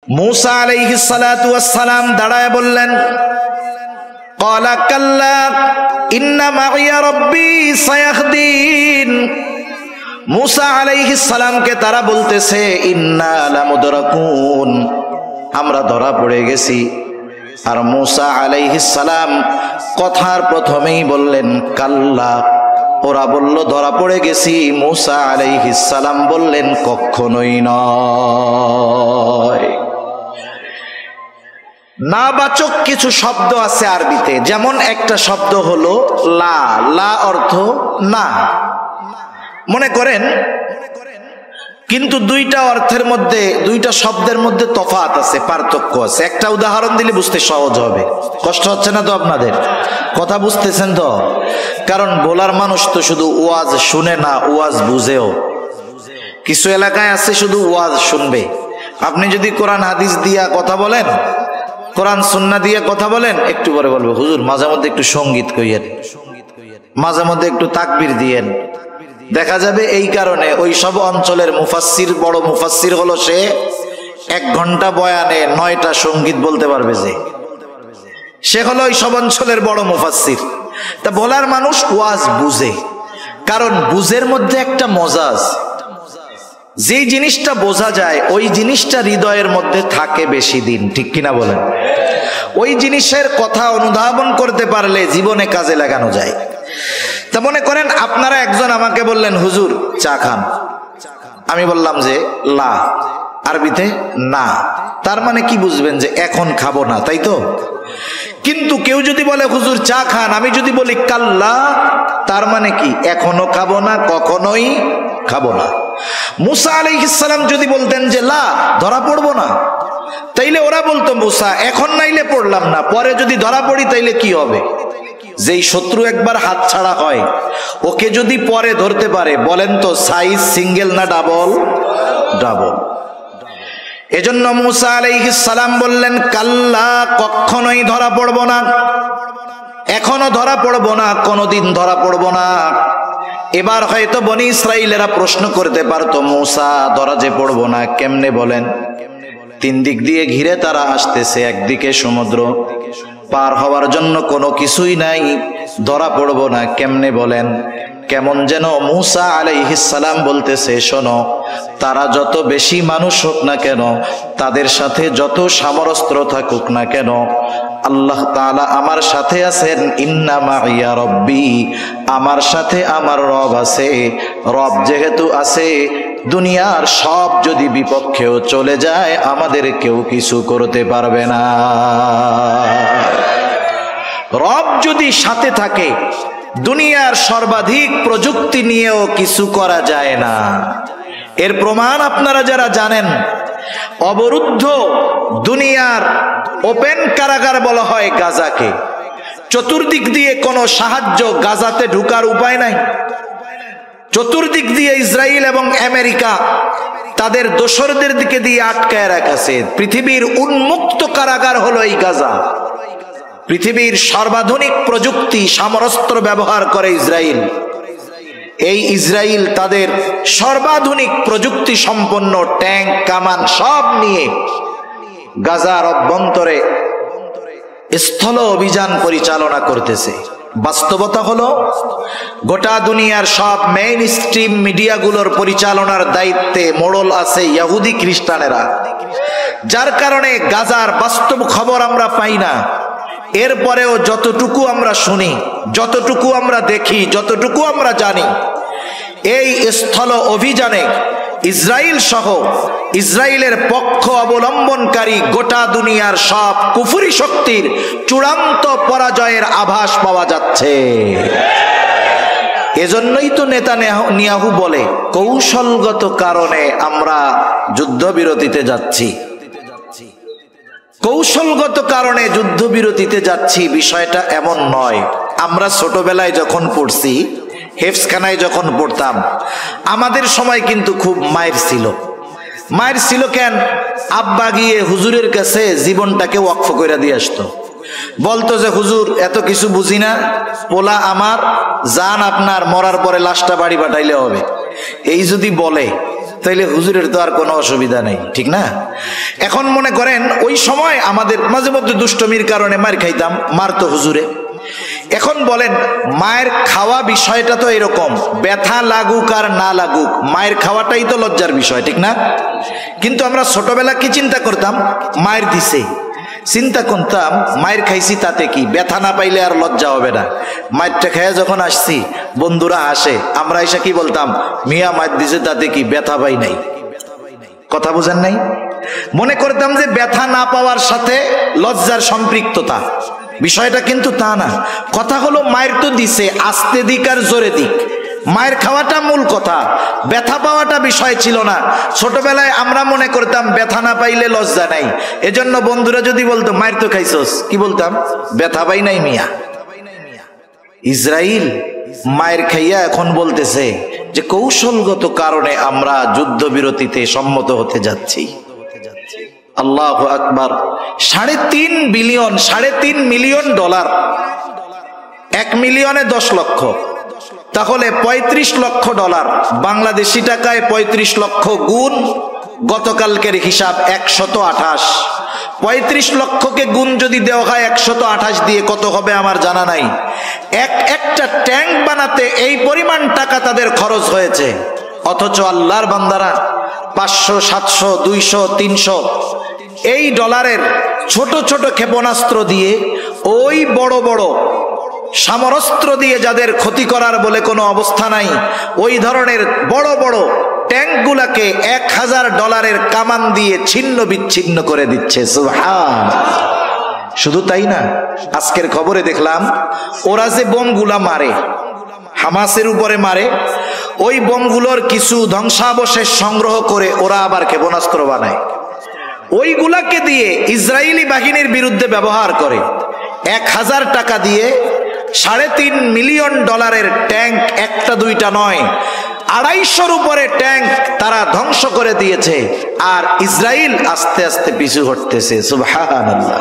मूसा अलैहिस्सलातु वस्सलाम दाঁড়ায় বললেন, ক্বালা কাল্লা ইন্না মাইয়া রব্বি সায়াহদিন। मूसा আলাইহিসসালামকে তারা বলতেছে, ইন্না লামুদরাকুন, আমরা ধরা পড়ে গেছি। আর मूसा আলাইহিসসালাম কথার প্রথমেই বললেন কাল্লা। ওরা বলল ধরা পড়ে গেছি, मूसा আলাইহিসসালাম বললেন কখনোই নয়। নাবাচক কিছু শব্দ আছে আরবিতে, যেমন একটা শব্দ হলো লা। লা অর্থ না, মনে করেন, কিন্তু দুইটা অর্থের মধ্যে, দুইটা শব্দের মধ্যে তফাৎ আছে, পার্থক্য আছে। একটা উদাহরণ দিলে বুঝতে সহজ হবে। কষ্ট হচ্ছে না তো আপনাদের? কথা বুঝতেছেন তো? কারণ বলার মানুষ তো শুধু ওয়াজ শুনে না, ওয়াজ বুঝেও। কিছু এলাকায় আছে শুধু ওয়াজ শুনবে। আপনি যদি কোরআন হাদিস দিয়া কথা বলেন, কোরআন সুন্নাহ দিয়ে কথা বলেন, একটু পরে বলবো হুজুর মাঝে মধ্যে একটু সঙ্গীত কইয়েন, মাঝে মধ্যে একটু তাকবীর দিয়েন। দেখা যাবে এই কারণে ওই সব অঞ্চলের মুফাসসির, বড় মুফাসসির হলো সে 1 ঘন্টা বয়ানে 9টা সঙ্গীত বলতে পারবে, যে সে হলো ওই সব অঞ্চলের বড় মুফাসসির। তা বলার মানুষ ওয়াজ বুঝে, কারণ বুঝের মধ্যে একটা মজা আছে। যে জিনিসটা বোঝা যায় ওই জিনিসটা হৃদয়ের মধ্যে থাকে বেশি দিন, ঠিক কিনা বলেন? ওই জিনিসের কথা অনুধাবন করতে পারলে জীবনে কাজে লাগানো যায়। তা মনে করেন আপনারা একজন আমাকে বললেন হুজুর চা খান, আমি বললাম যে লা, আরবিতে না। তার মানে কি বুঝবেন? যে এখন খাবো না, তাই তো? কিন্তু কেউ যদি বলে হুজুর চা খান, আমি যদি বলি কাল্লা, তার মানে কি? এখনো খাবো না, কখনোই খাবো না। मूसा আলাইহিসসালাম যদি বলতেন যে লা, ধরা পড়বো না, তাইলে ওরা বলতো मूसा এখন নাইলে পড়লাম না, পরে যদি ধরা পড়ি তাইলে কি হবে? যেই শত্রু একবার হাত ছাড়া হয়, ওকে যদি পরে ধরতে পারে, বলেন তো সাইজ সিঙ্গেল না ডাবল? ডাবল। এজন্য मूसा আলাইহিসসালাম বললেন কাল্লা, কখনোই ধরা পড়বো না, এখনো ধরা পড়বো না, কোনোদিন ধরা পড়বো না। এবার হয়তো বনি ইসরাইলেরা প্রশ্ন করতে পারতো, मूसा ধরা যে পড়বো না কেমনে বলেন? 3 দিক দিয়ে ঘিরে তারা আসতেছে, একদিকে সমুদ্র, পার হওয়ার জন্য কোনো কিছুই নাই, ধরা পড়বো না কেমনে বলেন? কেমন যেন मूसा আলাইহিসসালাম বলতেছে, শোনো, তারা যত বেশি মানুষ হোক না কেন, তাদের সাথে যত সামরস্ত্র থাকুক না কেন, আল্লাহ তাআলা আমার সাথে আছেন। ইন্না মাইয়া রব্বি, আমার সাথে আমার রব আছে। রব যেহেতু আছে, দুনিয়ার সব যদি বিপক্ষেও চলে যায়, আমাদের কেউ কিছু করতে পারবে না। রব যদি সাথে থাকে, দুনিয়ার সর্বাধিক প্রযুক্তি নিয়েও কিছু করা যায় না। এর প্রমাণ আপনারা যারা জানেন, অবরুদ্ধ দুনিয়ার ওপেন কারাগার বলা হয় গাজাকে। চতুর্দিক দিয়ে কোনো সাহায্য গাজাতে ঢুকার উপায় নাই। চতুর্দিক দিয়ে ইসরায়েল এবং আমেরিকা তাদের দোসরদের দিকে দিয়ে আটকায় রাখছে। পৃথিবীর উন্মুক্ত কারাগার হলো এই গাজা। পৃথিবীর সর্বাধুনিক প্রযুক্তি সমরাস্ত্র ব্যবহার করে ইসরায়েল। এই ইসরায়েল তাদের সর্বাধুনিক প্রযুক্তি সম্পন্ন ট্যাঙ্ক, কামান সব নিয়ে গাজার অভ্যন্তরে স্থল অভিযান পরিচালনা করতেছে। বাস্তবতা হলো গোটা দুনিয়ার সব মেইন স্ট্রিম মিডিয়াগুলোর পরিচালনার দায়িত্বে মোড়ল আছে ইহুদি খ্রিস্টানেরা, যার কারণে গাজার বাস্তব খবর আমরা পাই না। এরপরেও যতটুকু আমরা শুনি, যতটুকু আমরা দেখি, যতটুকু আমরা জানি, এই স্থল অভিযানে ইসরায়েল সহ ইসরায়েলের পক্ষ অবলম্বনকারী গোটা দুনিয়ার সব কুফরি শক্তির চূড়ান্ত পরাজয়ের আভাস পাওয়া যাচ্ছে। এজন্যই তো নেতানিয়াহু বলে, কৌশলগত কারণে আমরা যুদ্ধবিরতিতে যাচ্ছি। কৌশলগত কারণে যুদ্ধবিরতিতে যাচ্ছি, বিষয়টা এমন নয়। আমরা ছোটবেলায় যখন পড়ছি, হেফজখানায় যখন পড়তাম, আমাদের সময় কিন্তু খুব মায়ের ছিল। মায়ের ছিল কেন? আব্বা গিয়ে হুজুরের কাছে জীবনটাকে ওয়াকফ করে দিয়ে আসতো। বলতো যে হুজুর এত কিছু বুঝি না, পোলা আমার, যান আপনার, মরার পরে লাশটা বাড়ি পাঠাইলে হবে। এই যদি বলে, তাইলে হুজুরের তো আর কোনো অসুবিধা নেই, ঠিক না? এখন মনে করেন ওই সময় আমাদের মাঝে মধ্যে দুষ্টমির কারণে মার খাইতাম, মারতো হুজুরে। এখন বলেন মায়ের খাওয়া বিষয়টা তো এরকম, ব্যথা লাগুক আর না লাগুক মায়ের খাওয়াটাই তো লজ্জার বিষয়, ঠিক না? কিন্তু আমরা ছোটবেলা কি চিন্তা করতাম, মায়ের দিছে, চিন্তা করতাম মায়ের খাইছি তাতে কি, ব্যথা না পাইলে আর লজ্জা হবে না। মায়েরটা খেয়ে যখন আসছি বন্ধুরা আসে, আমরা এসে কি বলতাম, মিয়া মায়ের দিছে তাতে কি, ব্যথা পাই নাই। কথা বুঝেন নাই? মনে করতাম যে ব্যথা না পাওয়ার সাথে লজ্জার সম্পৃক্ততা, বিষয়টা কিন্তু তা না। কথা হলো মায়ের তো দিছে, আস্তে দিক আর জোরে দিক, মায়ের খাওয়াটা মূল কথা, ব্যথা পাওয়াটা বিষয় ছিল না। ছোটবেলায় আমরা মনে করতাম ব্যথা না পাইলে লজ্জা নাই, এজন্য বন্ধুরা যদি বলতো মায়ের তো খাইছস, কি বলতাম, ব্যথা পাই নাই মিয়া। ইসরাইল মায়ের খাইয়া এখন বলতেছে যে কৌশলগত কারণে আমরা যুদ্ধবিরতিতে সম্মত হতে যাচ্ছি। আল্লাহু আকবার। 3.5 বিলিয়ন, 3.5 মিলিয়ন ডলার, 1 মিলিয়নে 10 লক্ষ, তাহলে 35 লক্ষ ডলার, বাংলাদেশি টাকায় 35 লক্ষ গুণ গতকালকের হিসাব 128। 35 লক্ষকে গুণ যদি দেওয়া হয় 128 দিয়ে কত হবে আমার জানা নাই। একটা ট্যাঙ্ক বানাতে এই পরিমাণ টাকা তাদের খরচ হয়েছে, অথচ আল্লাহর বান্দারা 500, 700, 200, 300 এই ডলারের ছোট ছোট ক্ষেপণাস্ত্র দিয়ে, ওই বড় বড় সমরাস্ত্র দিয়ে যাদের ক্ষতি করার বলে কোনো অবস্থা নাই, ওই ধরনের বড় বড় ট্যাঙ্কগুলাকে $1000 কামান দিয়ে ছিন্ন বিচ্ছিন্ন করে দিচ্ছে। সুবহানাল্লাহ। শুধু তাই না, আজকের খবরে দেখলাম ওরা যে বোমগুলা মারে, হামাসের উপরে মারে, ওই বোমগুলোর কিছু ধ্বংসাবশেষ সংগ্রহ করে ওরা আবার ক্ষেপণাস্ত্র বানায়, ওইগুলাকে দিয়ে ইসরায়েলি বাহিনীর বিরুদ্ধে ব্যবহার করে। 1000 টাকা দিয়ে 3.5 মিলিয়ন ডলারের ট্যাঙ্ক, একটা দুইটা নয়, 250-র উপরে ট্যাঙ্ক তারা ধ্বংস করে দিয়েছে, আর ইসরায়েল আস্তে আস্তে পিছু হটতেছে। সুবহানাল্লাহ।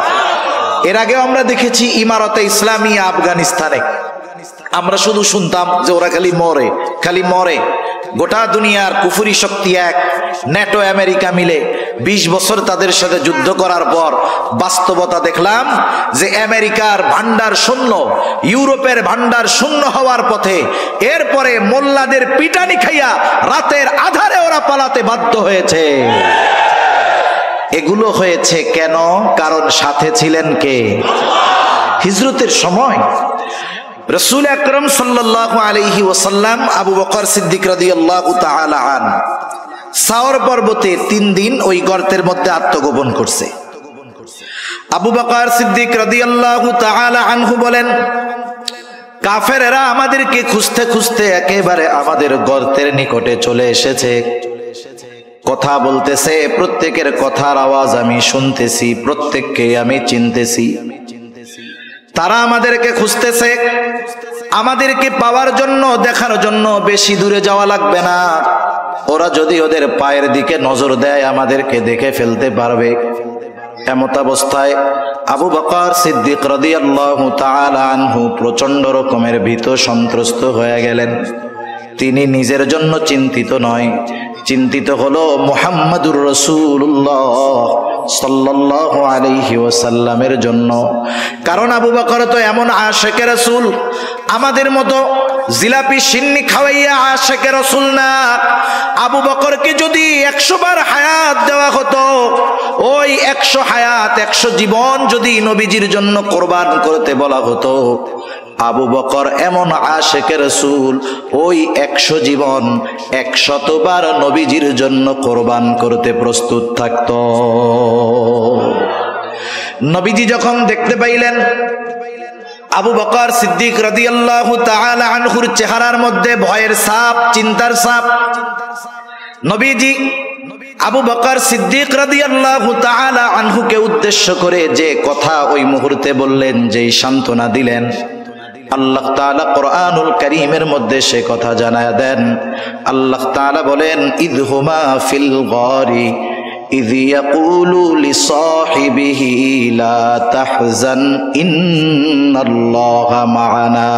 এর আগেও আমরা দেখেছি ইমারতে ইসলামিয়া আফগানিস্তানে, আমরা শুধু শুনতাম যে ওরা খালি মরে, খালি মরে। গোটা দুনিয়ার কুফরি শক্তি এক, ন্যাটো আমেরিকা মিলে 20 বছর তাদের সাথে যুদ্ধ করার পর বাস্তবতা দেখলাম যে আমেরিকার ভান্ডার শূন্য, ইউরোপের ভান্ডার শূন্য হওয়ার পথে। এরপরে মোল্লাদের পিটানি খাইয়া রাতের আধারে ওরা পালাতে বাধ্য হয়েছে। এগুলো হয়েছে কেন? কারণ সাথে ছিলেন কে? হিজরতের সময় রাসূল আকরাম সাল্লাল্লাহু আলাইহি ওয়াসাল্লাম আবু বকর সিদ্দিক রাদিয়াল্লাহু তাআলা আনহু সাওর পর্বতে 3 দিন ওই গর্তের মধ্যে আত্মগোপন করছে। আবু বকর সিদ্দিক রাদিয়াল্লাহু তাআলা আনহু বলেন, কাফেররা আমাদেরকে খুঁজতে খুঁজতে একেবারে আমাদের গর্তের নিকটে চলে এসেছে, কথা বলতেছে, প্রত্যেকের কথার আওয়াজ আমি শুনতেছি, প্রত্যেককে আমি চিনতেছি। তারা আমাদেরকে খুঁজতেছে, আমাদেরকে পাওয়ার জন্য, দেখার জন্য বেশি দূরে যাওয়া লাগবে না। ওরা যদি ওদের পায়ের দিকে নজর দেয় আমাদেরকে দেখে ফেলতে পারবে। এমত অবস্থায় আবু বকর সিদ্দিক রাদিয়াল্লাহু তাআলা আনহু প্রচন্ড রকমের ভীত সন্ত্রস্ত হয়ে গেলেন। তিনি নিজের জন্য চিন্তিত নয়, চিন্তিত হলো মুহাম্মাদুর রাসূলুল্লাহ সাল্লাল্লাহু আলাইহি ওয়াসাল্লামের জন্য। কারণ আবু বকর তো এমন আশিকে রাসূল, আমাদের মতো জিলাপি সিন্নি খাওয়াইয়া আশিকে রাসূল না। আবু বকরকে যদি 100 বার হায়াত দেওয়া হতো, ওই 100 হায়াত, 100 জীবন যদি নবীজির জন্য কোরবান করতে বলা হতো, আবু বকর এমন আশিকে রাসূল, ওই 100 জীবন 100 বার নবীজির জন্য কোরবান করতে প্রস্তুত থাকত। নবীজি যখন দেখতে পাইলেন আবু বকর সিদ্দিক রাদিয়াল্লাহু তাআলা আনহুর চেহারার মধ্যে ভয়ের ছাপ, চিন্তার ছাপ, নবীজি আবু বকর সিদ্দিক রাদিয়াল্লাহু তাআলা আনহুকে উদ্দেশ্য করে যে কথা ওই মুহূর্তে বললেন, যেই সান্ত্বনা দিলেন, আল্লাহ তাআলা কোরআনুল কারীমের মধ্যে সে কথা জানায়া দেন। আল্লাহ তাআলা বলেন, ইযহুমা ফিল গারি ইয ইয়াকুলু লিসাহিবিহি লা তাহজান ইন্নাল্লাহা মা'ানা।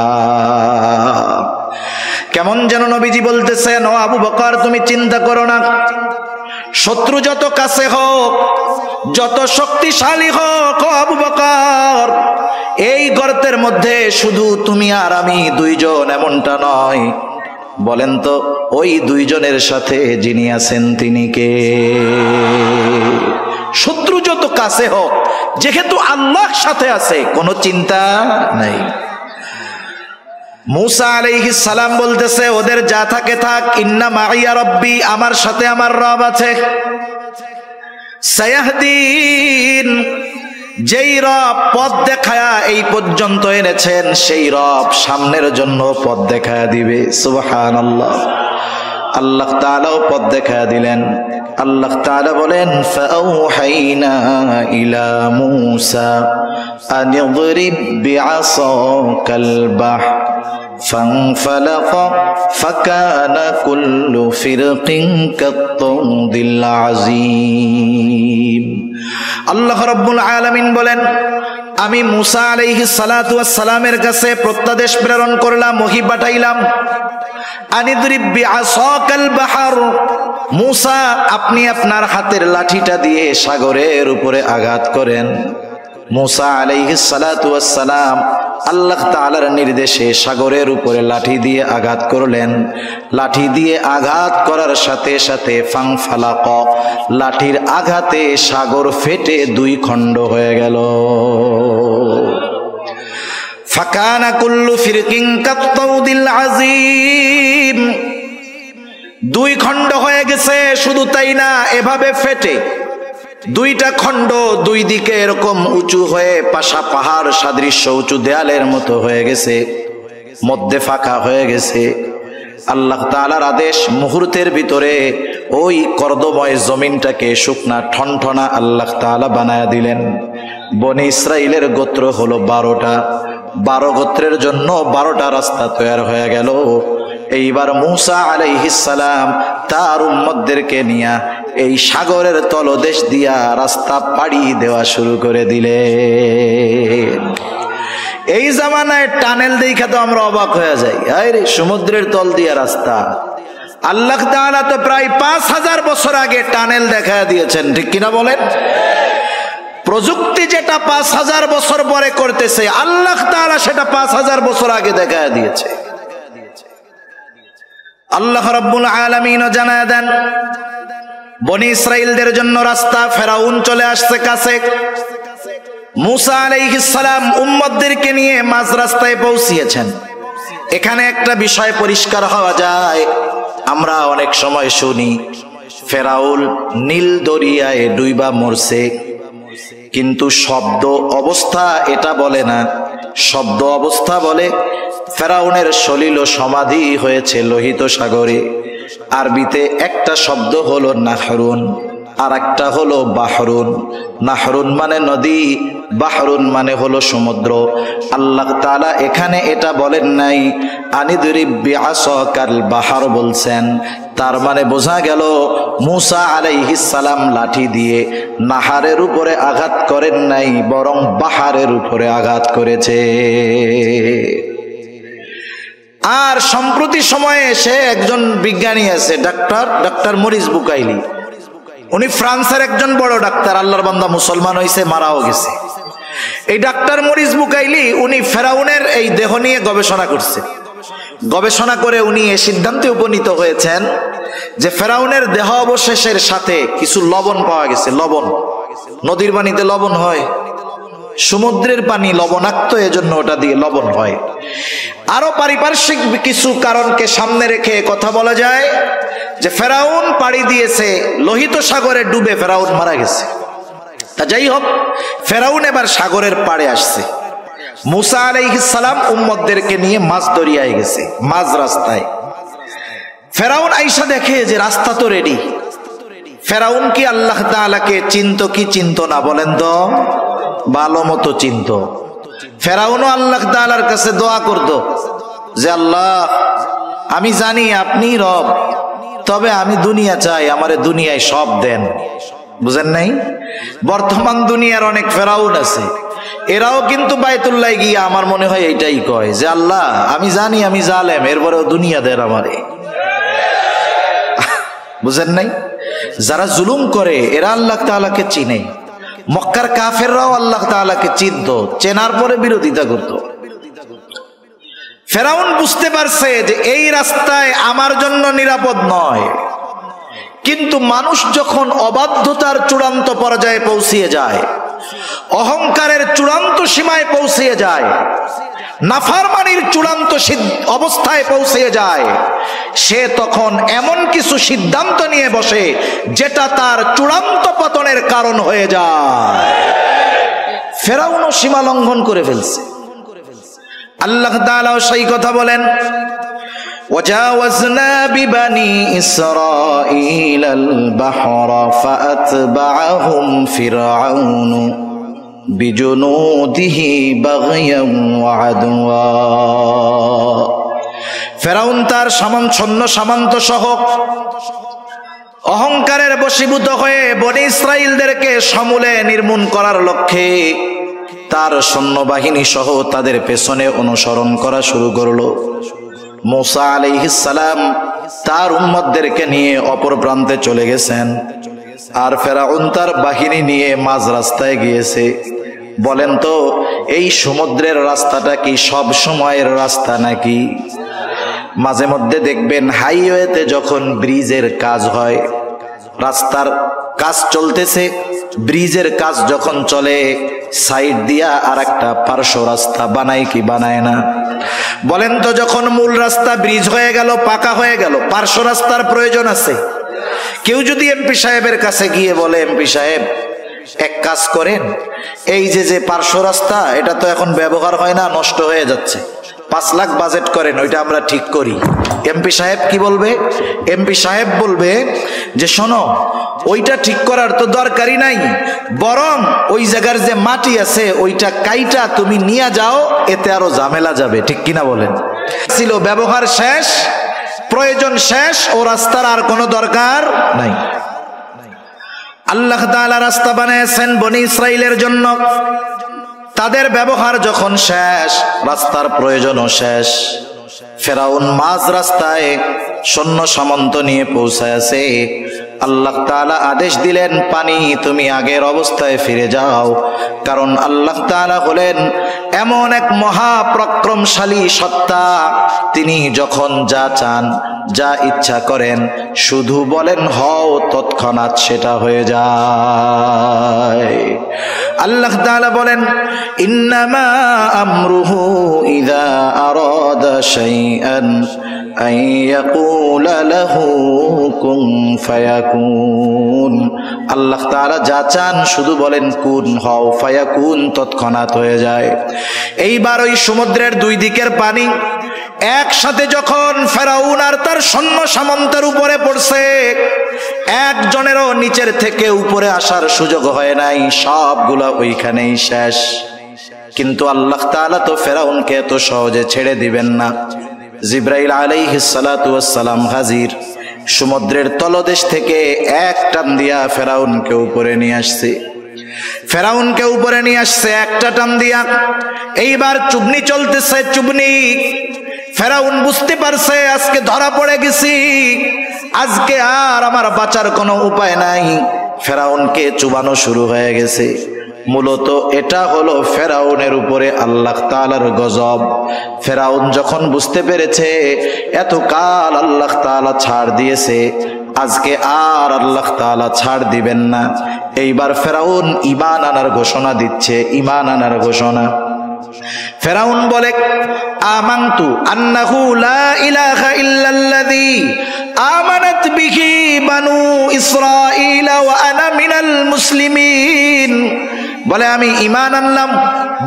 কেমন যেন নবীজি বলতেছেন, ও আবু বকর তুমি চিন্তা করো না, শত্রু যত কাছে হোক, যত শক্তিশালী হোক, ও আবু বকর এই গর্তের মধ্যে শুধু তুমি আর আমি দুইজন এমনটা নয়। বলেন তো ওই দুইজনের সাথে যিনি আছেন তিনি কে? শত্রু যত কাছে হোক, যেহেতু আল্লাহর সাথে আছে, কোনো চিন্তা নাই। মুসা আলাইহিস সালাম বলতেছে, ওদের যা থাকে থাক, ইন্না মাইয়া রব্বি, আমার সাথে আমার রব আছে। সায়াহদিন, যেই রব পথ দেখায়া এই পর্যন্ত এনেছেন, সেই রব সামনের জন্য পথ দেখায়া দিবে। সুবহানাল্লাহ। আল্লাহ তাআলাও পথ দেখায়া দিলেন। আল্লাহ তাআলা বলেন, ফাআওহাইনা ইলা মূসা আন ইদরিব বিআসাকাল বাহর فانفلق فكان كل فرق كالطود العظيم। আল্লাহ রাব্বুল আলামিন বলেন, আমি মুসা আলাইহিস সালাতু ওয়াস সালামের কাছে প্রত্যাদেশ প্রেরণ করলাম, ওহী পাঠাইলাম, আনিদরিব বিআসাকাল বাহর, মুসা আপনি আপনার হাতের লাঠিটা দিয়ে সাগরের উপরে আঘাত করেন। মুসা আলাইহিস সালাতু ওয়াস সালাম আল্লাহ তাআলার নির্দেশে সাগরের উপরে লাঠি দিয়ে আঘাত করলেন। লাঠি দিয়ে আঘাত করার সাথে সাথে ফাংফালাক, লাঠির আঘাতে সাগর ফেটে দুই খণ্ড হয়ে গেল। ফাকানা কুল্লু ফিরকিন কাত্তাউদিল আযীম, দুই খণ্ড হয়ে গেছে। শুধু তাই না, এভাবে ফেটে দুইটা খণ্ড দুই দিকে এরকম উঁচু হয়ে পাশা পাহাড় সাদৃশ্য উঁচু দেয়ালের মতো হয়ে গেছে, মধ্যে ফাঁকা হয়ে গেছে। আল্লাহ তাআলার আদেশ, মুহূর্তের ভিতরে ওই কর্দময় জমিনটাকে শুকনা ঠনঠনা আল্লাহ তাআলা বানায়া দিলেন। বনি ইসরাইলের গোত্র হলো 12টা, 12 গোত্রের জন্য 12টা রাস্তা তৈরি হয়ে গেল। এইবার মুসা আলাইহিস সালাম তার উম্মতদেরকে নিয়ে এই সাগরের তলদেশ দিয়া রাস্তা পাড়ি দেওয়া শুরু করে দিলেন। এই জামানায় টানেল দেখা তো আমরা অবাক হয়ে যাই, আরে সমুদ্রের তল দিয়া রাস্তা। আল্লাহ তাআলা তো প্রায় 5000 বছর আগে টানেল দেখায় দিয়েছেন, ঠিক কিনা বলেন? প্রযুক্তি যেটা 5000 বছর পরে করতেছে, আল্লাহ তাআলা সেটা 5000 বছর আগে দেখায় দিয়েছে। আল্লাহ রাব্বুল আলামিন জানায় দেন, বনি ইসরাইলদের জন্য রাস্তা, ফেরাউন চলে আসছে কাছে। মুসা আলাইহিস সালাম উম্মতদেরকে নিয়ে মাঝ রাস্তায় পৌঁছিয়েছেন। এখানে একটা বিষয় পরিষ্কার হওয়া যায়, আমরা অনেক সময় শুনি ফেরাউন নীল দরিয়ায় ডুইবা মরছে, কিন্তু শব্দ অবস্থা এটা বলে না। শব্দ অবস্থা বলে ফেরাউনের সলিল সমাধি হয়েছে লোহিত সাগরে। আরবিতে একটা শব্দ হলো নাহরুন, আর একটা হলো বাহরুন। নাহরুন মানে নদী, বাহরুন মানে হলো সমুদ্র। আল্লাহ তাআলা এখানে এটা বলেন নাই, আনিদরিব বিআসাকাল বাহর বলছেন। তার মানে বোঝা গেল মুসা আলাইহিস সালাম লাঠি দিয়ে নাহারের উপরে আঘাত করেন নাই, বরং বাহারের উপরে আঘাত করেছে। আর সম্প্রতি সময়ে এসে একজন বিজ্ঞানী আছে, ডাক্তার মরিস বুকাইলি। উনি ফ্রান্সের একজন বড় ডাক্তার, আল্লাহর বান্দা, মুসলমান হয়েছে, মারাও গেছে। এই ডাক্তার মরিস বুকাইলি উনি ফেরাউনের এই দেহ নিয়ে গবেষণা করছে। গবেষণা করে উনি এই সিদ্ধান্তে উপনীত হয়েছেন যে ফেরাউনের দেহ অবশেষের সাথে কিছু লবণ পাওয়া গেছে। লবণ, নদীর পানিতে লবণ হয়, সমুদ্রের পানি লবণাক্ত, এজন্য ওটা দিয়ে লবণ হয়। আরো পারিপার্শ্বিক কিছু কারণকে সামনে রেখে কথা বলা যায় যে ফেরাউন পাড়ি দিয়েছে লোহিত সাগরে, ডুবে ফেরাউন মারা গেছে। তা যাই হোক, ফেরাউন এবার সাগরের পাড়ে আসছে। মুসা আলাইহিস সালাম উম্মতদেরকে নিয়ে মাঝ দরিয়ায় গেছে, মাঝ রাস্তায়। ফেরাউন আইসা দেখে যে রাস্তা তো রেডি। ফেরাউন কি আল্লাহ তাআলাকে চিনতো কি চিনতো না বলেন তো? ভালো মতো চিনতো। ফেরাউনও আল্লাহ তাআলার কাছে দোয়া করতো যে আল্লাহ, আমি জানি আপনি রব, তবে আমি দুনিয়া চাই, আমারে দুনিয়ায় সব দেন। বুঝেন নাই? বর্তমান দুনিয়ার অনেক ফেরাউন আছে, এরাও কিন্তু বাইতুল্লাহ গিয়ে আমার মনে হয় এইটাই কয় যে আল্লাহ আমি জানি আমি জালেম, এরপরেও দুনিয়া দেন আমারে। বুঝেন নাই? যারা জুলুম করে এরা আল্লাহ তাআলাকে চিনে। মক্কার কাফেররাও আল্লাহ তাআলাকে চিনতো, চেনার পরে বিরোধিতা করত। ফেরাউন বুঝতে পারছে যে এই রাস্তায় আমার জন্য নিরাপদ নয়, কিন্তু মানুষ যখন অবাধ্যতার চূড়ান্ত পর্যায়ে পৌঁছিয়ে যায়, অহংকারের চূড়ান্ত সীমায় পৌঁছিয়ে যায়, নাফরমানির চূড়ান্ত অবস্থায় পৌঁছিয়ে যায়, সে তখন এমন কিছু সিদ্ধান্ত নিয়ে বসে যেটা তার চূড়ান্ত পতনের কারণ হয়ে যায়। ফেরাউনও সীমা লঙ্ঘন করে ফেলছে। আল্লাহ তাআলা সেই কথা বলেন, وجاوزنا ببني إسرائيل البحر فأتبعهم فرعون بجنوده بغيا وعدوا। ফেরাউন তার সামন্ত সহ অহংকারের বশীভূত হয়ে বনী ইসরাইলদেরকে সমূলে নির্মূল করার লক্ষ্যে তার সৈন্যবাহিনী সহ তাদের পেছনে অনুসরণ করা শুরু করলো। মুসা আলাইহিস সালাম তার উম্মতদেরকে নিয়ে অপর প্রান্তে চলে গেছেন, আর ফেরাউন তার বাহিনী নিয়ে মাঝ রাস্তায় গিয়েছে। বলেন তো এই সমুদ্রের রাস্তাটা কি সব সময়ের রাস্তা নাকি? মাঝে মধ্যে দেখবেন হাইওয়েতে যখন ব্রিজের কাজ হয়, রাস্তার কাজ চলতেছে, ব্রিজের কাজ যখন চলে, সাইড দিয়া আর একটা পার্শ্ব রাস্তা বানায় কি বানায় না? বলেন তো যখন মূল রাস্তা ব্রিজ হয়ে গেল, পাকা হয়ে গেল, পার্শ্ব রাস্তার প্রয়োজন আছে? কেউ যদি এমপি সাহেবের কাছে গিয়ে বলে, এমপি সাহেব এক কাজ করেন, এই যে পার্শ্ব রাস্তা এটা তো এখন ব্যবহার হয় না, নষ্ট হয়ে যাচ্ছে, 5 লাখ বাজেট করেন, ওইটা আমরা ঠিক করি। এমপি সাহেব কি বলবে? এমপি সাহেব বলবে যে শোনো, ওইটা ঠিক করার তো দরকারই নাই, বরং ওই জায়গার যে মাটি আছে ওইটা কাইটা তুমি নিয়ে যাও, এতে আরো ঝামেলা যাবে। ঠিক কিনা বলেন? ছিল ব্যবহার শেষ, প্রয়োজন শেষ, ও রাস্তার আর কোনো দরকার নাই। আল্লাহ তাআলা রাস্তা বানিয়েছেন বনী ইসরাইলের জন্য, তাদের ব্যবহার যখন শেষ, রাস্তার প্রয়োজনও শেষ। ফেরাউন মাঝ রাস্তায় সৈন্য সামন্ত নিয়ে পৌঁছায়ছে। আল্লাহ তাআলা আদেশ দিলেন, পানি তুমি আগের অবস্থায় ফিরে যাও, কারণ আল্লাহ তাআলা হলেন এমন এক মহাপরাক্রমশালী সত্তা, তিনি যখন যা চান, যা ইচ্ছা করেন, শুধু বলেন হও, তৎক্ষণাৎ সেটা হয়ে যায়। আল্লাহ তাআলা বলেন, ইন্নামা আমরুহু ইযা আরাদা শাইআন আন ইয়াকুলা লাহু কুন ফায়াকুন। আল্লাহ তাআলা যা চান শুধু বলেন কুন হও, ফায়াকুন তৎক্ষণাৎ হয়ে যায়। এইবার ওই সমুদ্রের দুই দিকের পানি একসাথে যখন ফেরাউন আর তার সৈন্য সামন্তের উপরে পড়ছে, একজনেরও নিচের থেকে উপরে আসার সুযোগ হয় নাই, সবগুলা ওইখানেই শেষ। কিন্তু আল্লাহ তাআলা তো ফেরাউনকে এত সহজে ছেড়ে দিবেন না। জিবরাইল আলাইহিস সালাতু ওয়াস সালাম হাজির, সমুদ্রের তলদেশ থেকে এক টান দিয়া ফেরাউনকে উপরে নিয়ে আসছে। ফেরাউনকে উপরে নিয়ে আসছে একটা টান দিয়া। এইবার চুবনি চলতেছে, চুবনি। ফেরাউন বুঝতে পারছে আজকে ধরা পড়ে গেছি, আজকে আর আমার বাঁচার কোনো উপায় নাই। ফেরাউনকে চুবানো শুরু হয়ে গেছে। মূলত এটা হলো ফেরাউনের উপরে আল্লাহ তাআলার গজব। ফেরাউন যখন বুঝতে পেরেছে এতকাল আল্লাহ তাআলা ছাড় দিয়েছে, আজকে আর আল্লাহ তাআলা ছাড় দিবেন না, এইবার ফেরাউন ঈমান আনার ঘোষণা দিচ্ছে, ঈমান আনার ঘোষণা। ফেরাউন বলে, আমানতু আন্নাহু লা ইলাহা ইল্লাল্লাযী আমানাত বিহি বানু ইসরাঈল ওয়া আনা মিনাল মুসলিমিন। বলে আমি ঈমান আনলাম,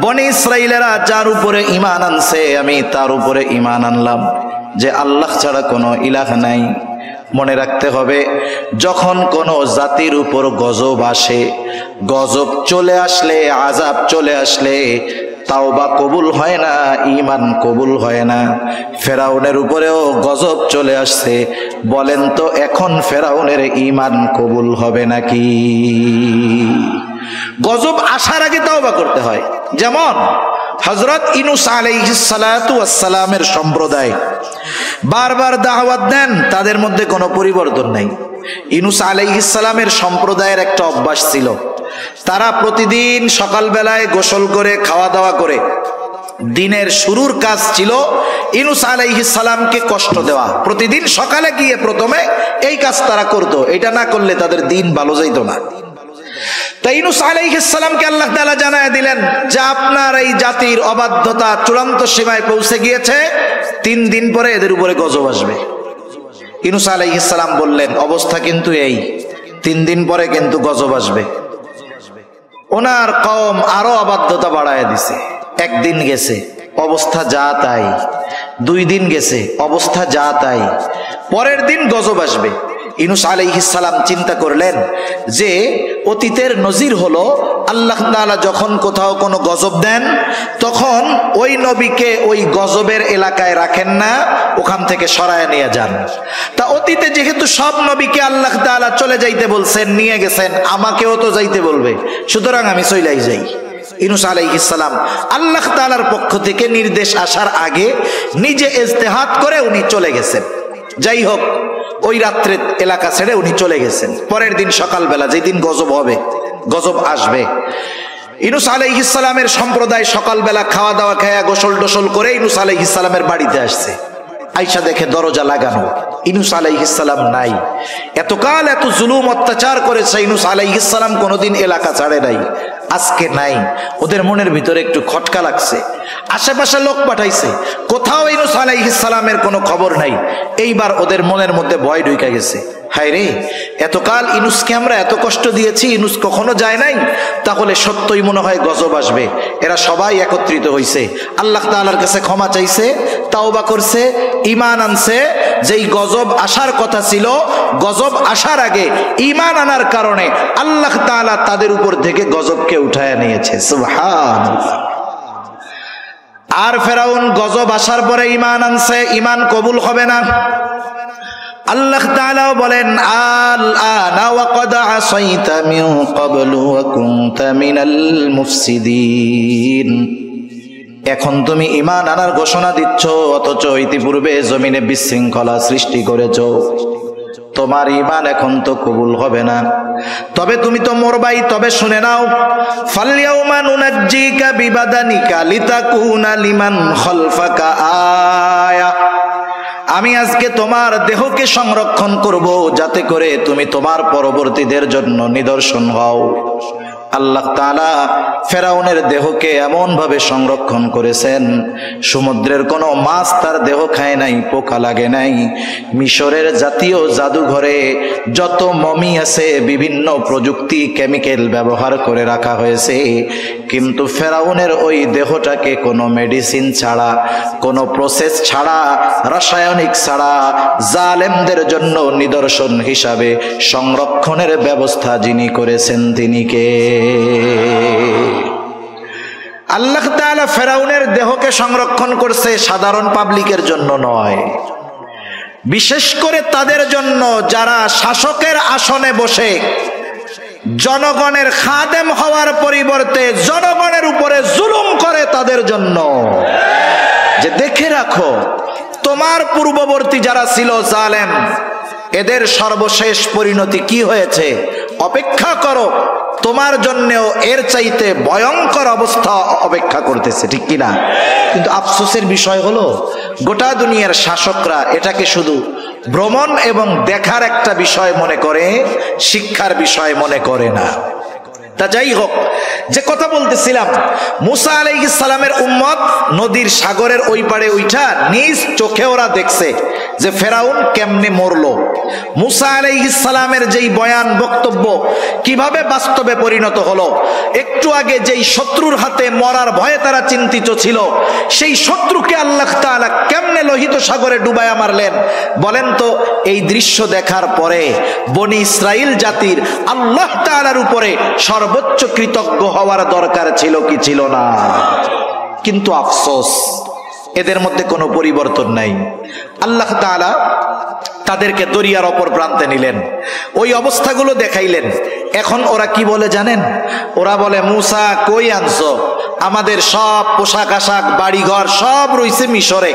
বনী ইসরাঈলেরা যার উপরে ঈমান আনছে আমি তার উপরে ঈমান আনলাম, যে আল্লাহ ছাড়া কোনো ইলাহ নাই। মনে রাখতে হবে, যখন কোনো জাতির উপর গজব আসে, গজব চলে আসলে, আযাব চলে আসলে তাওবা কবুল হয় না, ঈমান কবুল হয় না। ফেরাউনের উপরেও গজব চলে আসছে, বলেন তো এখন ফেরাউনের ঈমান কবুল হবে নাকি? গজব আসার আগে তাওবা করতে হয়। যেমন হযরত ইউনূস আলাইহিস সালাতু ওয়াস সালামের সম্প্রদায় বারবার দাওয়াত দেন, তাদের মধ্যে কোনো পরিবর্তন নাই। ইউনূস আলাইহিস সালামের সম্প্রদায়ের একটা অভ্যাস ছিল, তারা প্রতিদিন সকালবেলায় গোসল করে খাওয়া দাওয়া করে দিনের শুরুর কাজ ছিল ইউনূস আলাইহিস সালামকে কষ্ট দেওয়া। প্রতিদিন সকালে গিয়ে প্রথমে এই কাজ তারা করত, এটা না করলে তাদের দিন ভালো যাইত না। তাই ইউনূস আলাইহিস সালামকে আল্লাহ তাআলা জানায় দিলেন যে আপনার এই জাতির অবাধ্যতা চূড়ান্ত সীমায় পৌঁছে গিয়েছে, 3 দিন পরে এদের উপরে গজব আসবে। ইউনূস আলাইহিস সালাম বললেন অবস্থা কিন্তু এই, 3 দিন পরে কিন্তু গজব আসবে। ওনার কওম আরো অবাধ্যতা বাড়ায় দিছে। 1 দিন গেছে, অবস্থা যা তাই। 2 দিন গেছে, অবস্থা যা তাই। পরের দিন গজব আসবে। ইউনূস আলাইহিস সালাম চিন্তা করলেন যে অতীতের নজির হলো আল্লাহ তাআলা যখন কোথাও কোনো গজব দেন তখন ওই নবীকে ওই গজবের এলাকায় রাখেন না, ওখান থেকে সরায় নিয়ে যান। তা অতীতে যেহেতু সব নবীকে আল্লাহ তাআলা চলে যাইতে বলছেন, নিয়ে গেছেন, আমাকেও তো যাইতে বলবে, সুতরাং আমি চলেই যাই। ইউনূস আলাইহিস সালাম আল্লাহ তাআলার পক্ষ থেকে নির্দেশ আসার আগে নিজে ইজতিহাদ করে উনি চলে গেছেন। যাই হোক, ওই রাত্রে এলাকা ছেড়ে উনি চলে গেছেন। পরের দিন সকালবেলা যেদিন গজব হবে, গজব আসবে, ইউনূস আলাইহিস সালামের সম্প্রদায় সকালবেলা খাওয়া দাওয়া খায়া গোসল টোসল করে ইউনূস আলাইহিস সালামের বাড়িতে আসছে। আইসা দেখে দরজা লাগানো, ইউনূস আলাইহিস সালাম নাই। এতকাল এত জুলুম অত্যাচার করেছে ইউনূস আলাইহিস সালাম, কোনোদিন এলাকা ছাড়ে নাই, আজকে নাই। ওদের মনের ভিতরে একটু খটকা লাগছে, আশেপাশে লোক পাঠাইছে, কোথাও ইউনূস আলাইহিস সালামের কোনো খবর নাই। এইবার ওদের মনের মধ্যে ভয় ঢুকে গেছে, হায় রে, এতকাল ইউনূসকে আমরা এত কষ্ট দিয়েছি, ইউনূস কখনো যায় নাই, তাহলে সত্যই মনে হয় গজব আসবে। এরা সবাই একত্রিত হইছে, আল্লাহ তাআলার কাছে ক্ষমা চাইছে, তাওবা করছে, ঈমান আনছে। যেই গজব আসার কথা ছিল, গজব আসার আগে ঈমান আনার কারণে আল্লাহ তাআলা তাদের উপর থেকে গজবকে উঠায় নিয়েছে। সুবহানাল্লাহ। আর ফেরাউন গজব আসার পরে ঈমান আনছে, ঈমান কবুল হবে না। আল্লাহ তাআলা বলেন আল আনা ওয়া ক্বাদ আসাইতা মিন ক্বাবলু ওয়া কুনতা মিনাল মুফসিদিন। এখন তুমি ঈমান আনার ঘোষণা দিচ্ছ, অথচ ইতিপূর্বে জমিনে বিশৃঙ্খলা সৃষ্টি করেছো। তোমার ঈমান এখন তো কবুল হবে না, তবে তুমি তো মরবাই। তবে শুনে নাও, ফালইয়াউমা নুনাজ্জিকা বিবাদানিকা লিতাকুনা লিমান খালফাকা আয়া। আমি আজকে তোমার দেহকে সংরক্ষণ করব, যাতে করে তুমি তোমার পরবর্তীদের জন্য নিদর্শন হও। আল্লাহ তাআলা ফেরাউনের দেহকে এমন ভাবে সংরক্ষণ করেছেন, সমুদ্রের কোনো মাছ তার দেহ খায় নাই, পোকা লাগে নাই। মিশরের জাতীয় জাদুঘরে যত মমি আছে বিভিন্ন প্রযুক্তি কেমিক্যাল ব্যবহার করে রাখা হয়েছে, কিন্তু ফেরাউনের ওই দেহটাকে কোনো মেডিসিন ছাড়া, কোনো প্রসেস ছাড়া, রাসায়নিক ছাড়া জালেমদের জন্য নিদর্শন হিসাবে সংরক্ষণের ব্যবস্থা যিনি করেছেন তিনি কে? আল্লাহ তাআলা ফেরাউনের দেহকে সংরক্ষণ করছে, সাধারণ পাবলিকের জন্য নয়, বিশেষ করে তাদের জন্য যারা শাসকের আসনে বসে জনগণের খাদেম হওয়ার পরিবর্তে জনগণের উপরে জুলুম করে, তাদের জন্য। যে দেখে রাখো, তোমার পূর্ববর্তী যারা ছিল জালেম, এদের সর্বশেষ পরিণতি কি হয়েছে, অপেক্ষা করো, তোমার জন্যও এর চাইতে ভয়ঙ্কর অবস্থা অপেক্ষা করতেছে, ঠিক কিনা? কিন্তু আফসোসের বিষয় হলো গোটা দুনিয়ার শাসকরা এটাকে শুধু ভ্রমণ এবং দেখার একটা বিষয় মনে করে, শিক্ষার বিষয় মনে করে না। তা যাই হোক, যে কথা বলতেছিলাম, মুসা আলাইহিস সালামের উম্মত নদীর সাগরের ওই পারে উঠা নিজ চোখে ওরা দেখছে যে ফেরাউন কেমনে মরলো। মুসা আলাইহিস সালামের যেই বয়ান বক্তব্য কিভাবে বাস্তবে পরিণত হলো, একটু আগে যেই শত্রুর হাতে মরার ভয়ে তারা চিন্তিত ছিল, সেই শত্রুকে আল্লাহ তাআলা কেমনে লোহিত সাগরে ডুবায়া মারলেন বলেন তো। এই দৃশ্য দেখার পরে বনি ইসরাইল জাতির আল্লাহ তাআলার উপরে সর্বোচ্চ কৃতজ্ঞ হওয়ার দরকার ছিল কি ছিল না? কিন্তু আফসোস, এদের মধ্যে কোনো পরিবর্তন নাই। আল্লাহ তাআলা তাদেরকে দরিয়ার অপর প্রান্তে নিলেন, ওই অবস্থাগুলো দেখাইলেন। এখন ওরা কি বলে জানেন? ওরা বলে, মুসা কই আনছো? আমাদের সব পোশাক আশাক বাড়িঘর সব রইছে মিশরে,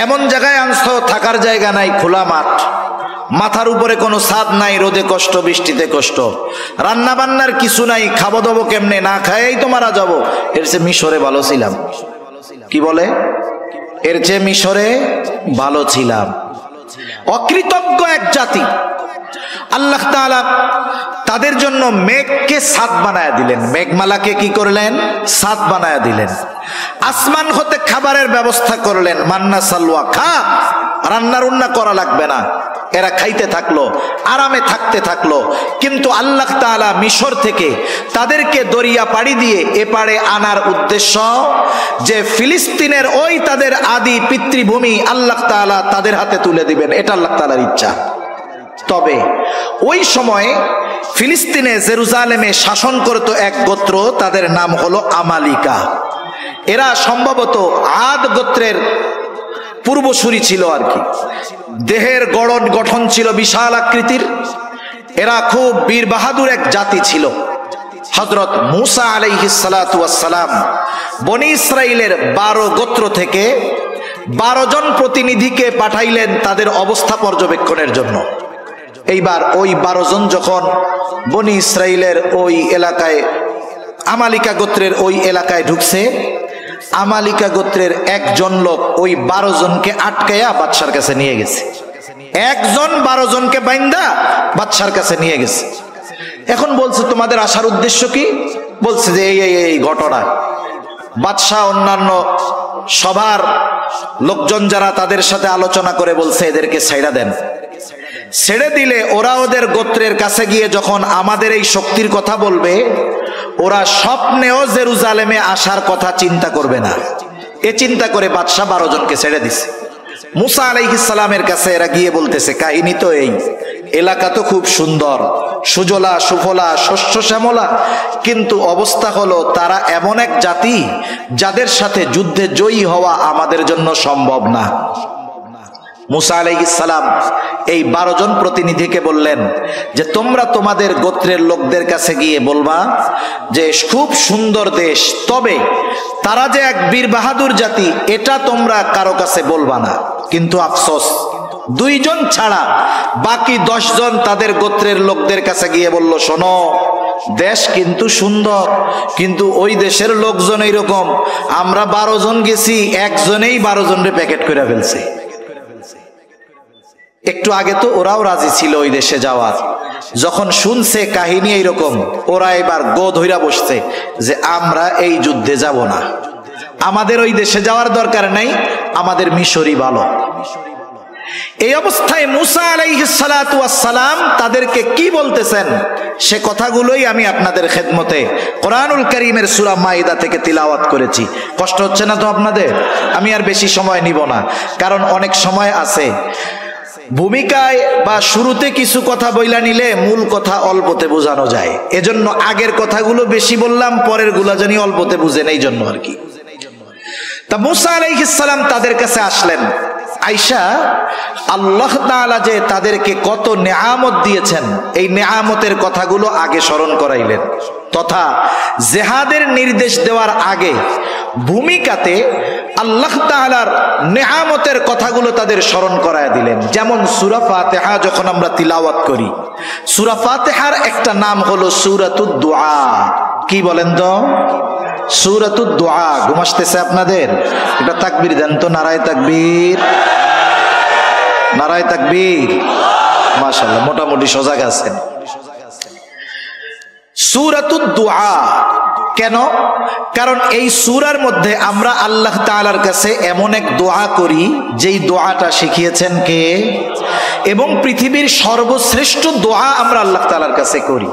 এমন জায়গায় আনছো থাকার জায়গা নাই, খোলা মাঠ, মাথার উপরে কোনো ছাদ নাই, রোদে কষ্ট বৃষ্টিতে কষ্ট, রান্না বান্নার কিছু নাই, খাবো দাবো কেমনে? না খাইয়াই তো মারা যাবো, এর চেয়ে মিশরে ভালো ছিলাম। কি বলে? এর চেয়ে মিশরে ভালো ছিলাম। অকৃতজ্ঞ এক জাতি। আল্লাহ তাআলা তাদের জন্য মেঘকে ছাদ বানায়া দিলেন, মেঘমালাকে কি করলেন? ছাদ বানায়া দিলেন। আসমান হতে খাবারের ব্যবস্থা করলেন, মান্না সালওয়া, খা, রান্না রুন্না করা লাগবে না। এরা খাইতে থাকলো, আরামে থাকতে থাকলো। কিন্তু আল্লাহ তাআলা মিশর থেকে তাদেরকে দরিয়া পাড়ি দিয়ে এপারে আনার উদ্দেশ্য যে ফিলিস্তিনের ওই তাদের আদি পিতৃভূমি আল্লাহ তাআলা তাদের হাতে তুলে দিবেন, এটা আল্লাহ তাআলার ইচ্ছা। তবে ওই সময় ফিলিস্তিনে জেরুজালেমে শাসন করত এক গোত্র, তাদের নাম হলো আমালিকা। এরা সম্ভবত আদ গোত্রের পূর্বসূরি ছিল আর কি। দেহের গঠন ছিল বিশাল আকৃতির। এরা খুব বীর বাহাদুর এক জাতি ছিল। হযরত মূসা আলাইহিস সালাতু ওয়াস সালাম বনি ইসরাইলের 12 গোত্র থেকে 12 জন প্রতিনিধিকে পাঠাইলেন তাদের অবস্থা পর্যবেক্ষণের জন্য। এইবার ওই 12 জন যখন বনি ইসরাইলের ওই এলাকায়, আমালিকা গোত্রের ওই এলাকায় ঢুকছে, আমালিকা গোত্রের একজন লোক ওই 12 জনকে আটকাইয়া বাদশার কাছে নিয়ে গেছে। একজন 12 জনকে বাইন্দা বাদশার কাছে নিয়ে গেছে। এখন বলছে, তোমাদের আসার উদ্দেশ্য কি? বলছে যে এই ঘটনা। বাদশাহ অন্যান্য সবার লোকজন যারা, তাদের সাথে আলোচনা করে বলছে, এদেরকে ছাইড়া দেন। ছেড়ে দিলে ওরা ওদের গোত্রের কাছে গিয়ে যখন আমাদের এই শক্তির কথা বলবে, ওরা স্বপ্নেও জেরুজালেমে আসার কথা চিন্তা করবে না। এ চিন্তা করে বাদশা 12 জনকে ছেড়ে দিছে। মূসা আলাইহিস সালামের কাছে এরা গিয়ে বলতেছে, কাহিনী তো এই, এলাকা তো খুব সুন্দর, সুজলা সুফলা, শস্য শ্যামলা, কিন্তু অবস্থা হলো তারা এমন এক জাতি যাদের সাথে যুদ্ধে জয়ী হওয়া আমাদের জন্য সম্ভব না। মূসা আলাইহিস সালাম এই 12 জন প্রতিনিধিকে বললেন যে, তোমরা তোমাদের গোত্রের লোকদের কাছে গিয়ে বলবা যে খুব সুন্দর দেশ, তবে তারা যে এক বীর বাহাদুর জাতি, এটা তোমরা কারো কাছে বলবা না। কিন্তু আফসোস, 2 জন ছাড়া বাকি 10 জন তাদের গোত্রের লোকদের কাছে গিয়ে বলল, শোনো, দেশ কিন্তু সুন্দর, কিন্তু ওই দেশের লোকজন এইরকম, আমরা 12 জন গেছি, একজনেই 12 জনের প্যাকেট করে ফেলছে। একটু আগে তো ওরাও রাজি ছিল ওই দেশে যাওয়ার, যখন শুনছে কাহিনী এইরকম, ওরা এবার গো ধইরা বসছে যে আমরা এই যুদ্ধে যাব না, আমাদের ওই দেশে যাওয়ার দরকার নাই, আমাদের মিশরই ভালো। এই অবস্থায় মূসা আলাইহিস সালাতু ওয়াস সালাম তাদেরকে কি বলতেছেন সে কথাগুলোই আমি আপনাদের খেদমতে কোরআনুল কারীমের সূরা মাইদা থেকে তিলাওয়াত করেছি। কষ্ট হচ্ছে না তো আপনাদের? আমি আর বেশি সময় নিব না, কারণ অনেক সময় আছে ভূমিকায় বা শুরুতে কিছু কথা বইলা নিলে মূল কথা অল্পতে বোঝানো যায়। এজন্য আগের কথাগুলো বেশি বললাম, পরের গুলা জানি অল্পতে বুঝেন, এই জন্য আর কি। তা মূসা আলাইহিস সালাম তাদের কাছে আসলেন। আয়েশা, আল্লাহ তাআলা যে তাদেরকে কত নেয়ামত দিয়েছেন, এই নেয়ামতের কথাগুলো আগে স্মরণ করাইলেন, তথা জিহাদের নির্দেশ দেওয়ার আগে ভূমিকাতে আল্লাহ তাআলার নেয়ামতের কথাগুলো তাদের স্মরণ করায় দিলেন। যেমন সূরা ফাতিহা যখন আমরা তিলাওয়াত করি, সূরা ফাতিহার একটা নাম হলো সূরাতুদ দুআ। কি বলেন তো? সূরাতুদ দুআ। ঘুম আসতেছে আপনাদের? এটা তাকবীর দেন তো, নারায়ে তাকবীর, নারায়ে তাকবীর। মাশাআল্লাহ, মোটামুটি সজাগ আছেন। সূরাতুদ দুআ কেন? কারণ এই সূরার মধ্যে আমরা আল্লাহ তাআলার কাছে এমন এক দোয়া করি যেই দোয়াটা শিখিয়েছেন কে, এবং পৃথিবীর সর্বশ্রেষ্ঠ দোয়া আমরা আল্লাহ তাআলার কাছে করি।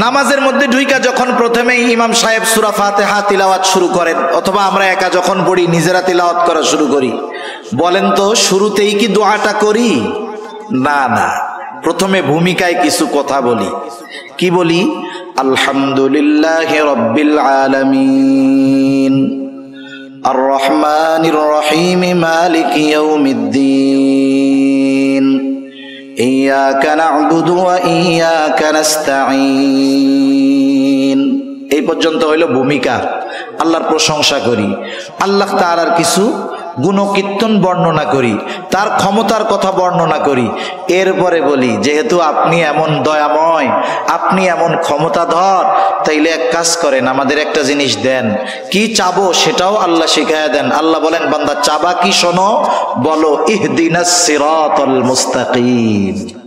নামাজের মধ্যে ঢুইকা যখন প্রথমেই ইমাম সাহেব সূরা ফাতিহা তিলাওয়াত শুরু করেন, অথবা আমরা একা যখন পড়ি নিজেরা তিলাওয়াত করা শুরু করি, বলেন তো শুরুতেই কি দোয়াটা করি? না না, প্রথমে ভূমিকায় কিছু কথা বলি। কি বলি? আলহামদুলিল্লাহি রাব্বিল আলামিন, আর রহমানির রহিম মালিকি ইয়াউমিদ্দিন ইয়াকা না'বুদু ওয়া ইয়াকা নাস্তাঈন। এই পর্যন্ত হইল ভূমিকা। আল্লাহর প্রশংসা করি, আল্লাহ তাআলার কিছু গুণকীর্তন বর্ণনা করি, তার ক্ষমতার কথা বর্ণনা করি। এরপরে বলি, যেহেতু আপনি এমন দয়াময়, আপনি এমন ক্ষমতাধর, তাইলে এক কাজ করেন, আমাদের একটা জিনিস দেন। কি চাবো সেটাও আল্লাহ শিখায়া দেন। আল্লাহ বলেন, বান্দা চাবা কি শোনো, বলো ইহদিনাস সিরাতাল মুস্তাকিম।